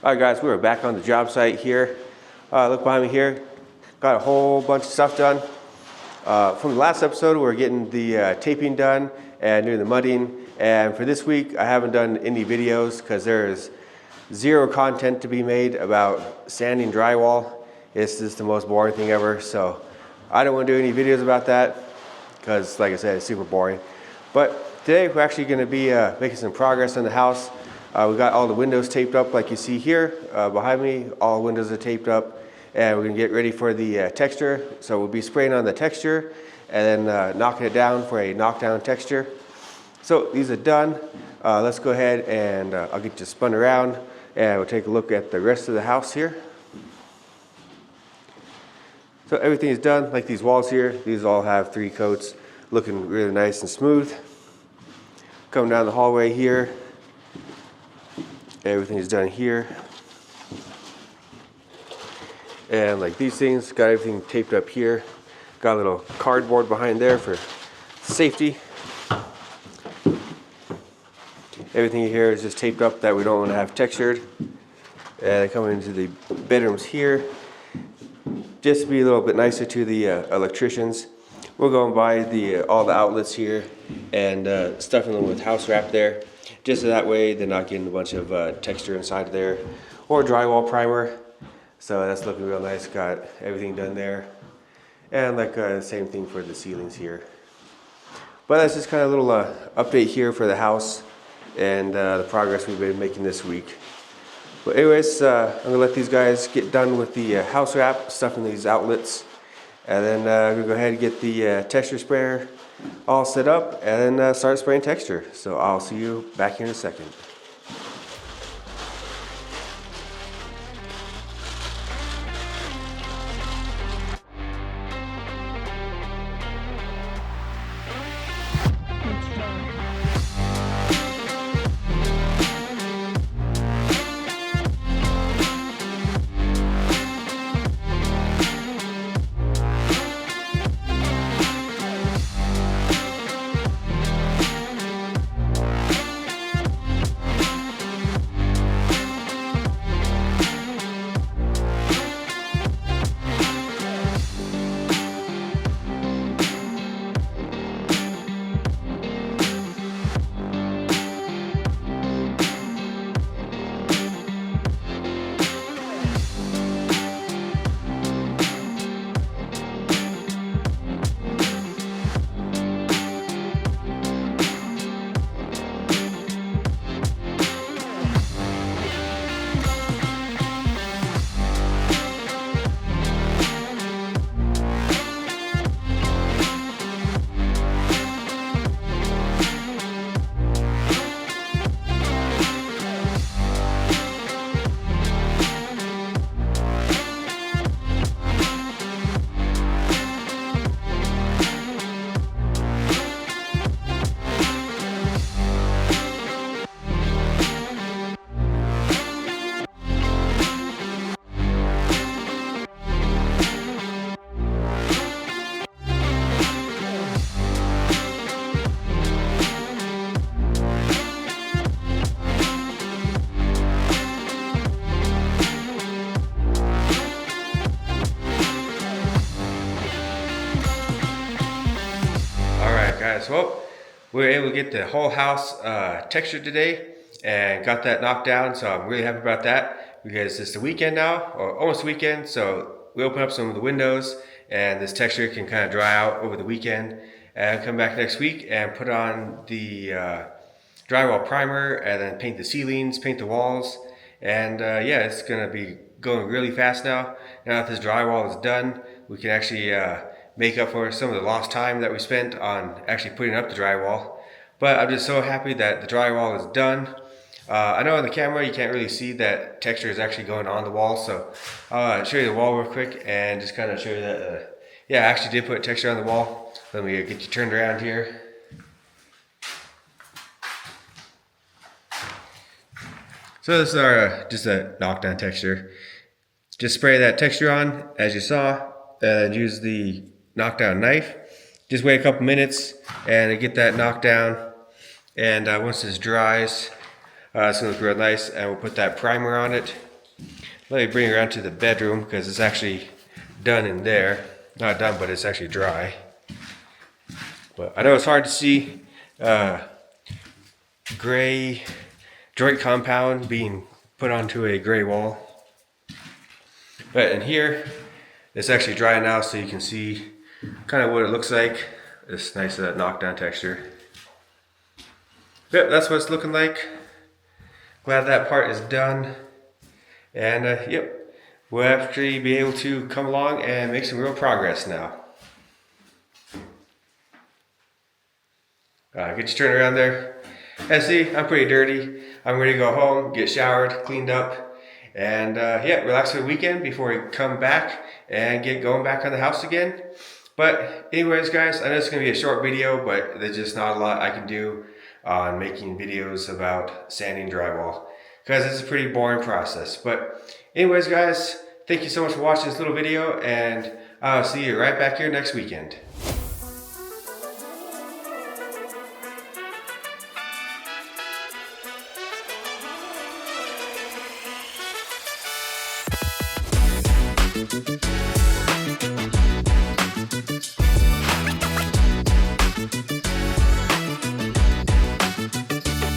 Alright guys, we're back on the job site here. Look behind me here. Got a whole bunch of stuff done. From the last episode, we're getting the taping done and doing the mudding. And for this week, I haven't done any videos because there is zero content to be made about sanding drywall. It's just the most boring thing ever. So I don't want to do any videos about that because, like I said, it's super boring. But today, we're actually going to be making some progress on the house. We got all the windows taped up like you see here behind me. All the windows are taped up, and we're gonna get ready for the texture. So we'll be spraying on the texture and then knocking it down for a knockdown texture. So these are done. Let's go ahead and I'll get you spun around and we'll take a look at the rest of the house here. So everything is done, like these walls here. These all have 3 coats, looking really nice and smooth. Coming down the hallway here. Everything is done here. And like these things, got everything taped up here. Got a little cardboard behind there for safety. Everything here is just taped up that we don't want to have textured. And coming into the bedrooms here, just to be a little bit nicer to the electricians, we'll go and buy all the outlets here and stuffing them with house wrap there. Just so that way they're not getting a bunch of texture inside of there, or drywall primer. So that's looking real nice. Got everything done there, and like the same thing for the ceilings here. But that's just kind of a little update here for the house and the progress we've been making this week. But anyways, I'm gonna let these guys get done with the house wrap, stuffing these outlets, and then I'm gonna go ahead and get the texture sprayer all set up and then start spraying texture. So I'll see you back here in a second. Guys, well, we were able to get the whole house textured today and got that knocked down, so I'm really happy about that because it's the weekend now, or almost the weekend, so we open up some of the windows and this texture can kind of dry out over the weekend and come back next week and put on the drywall primer and then paint the ceilings, paint the walls, and yeah, it's going to be going really fast now. Now that this drywall is done, we can actually make up for some of the lost time that we spent on actually putting up the drywall. But I'm just so happy that the drywall is done. I know on the camera you can't really see that texture is actually going on the wall, so I'll show you the wall real quick and just kind of show you that yeah, I actually did put texture on the wall. Let me get you turned around here. So this is our just a knockdown texture. Just spray that texture on as you saw and use the knockdown knife. Just wait a couple minutes and get that knocked down. And once this dries, it's gonna look real nice, and we'll put that primer on it. let me bring it around to the bedroom because it's actually done in there. Not done, but it's actually dry. But I know it's hard to see gray joint compound being put onto a gray wall. But in here, it's actually dry now, so you can see kind of what it looks like. This nice knockdown texture. Yep, that's what it's looking like. Glad that part is done. And yep, we'll actually be able to come along and make some real progress now. Get you turned around there. As see, I'm pretty dirty. I'm ready to go home, get showered, cleaned up, and yeah, relax for the weekend before we come back and get going back on the house again. But anyways, guys, I know it's going to be a short video, but there's just not a lot I can do on making videos about sanding drywall because it's a pretty boring process. But anyways, guys, thank you so much for watching this little video, and I'll see you right back here next weekend.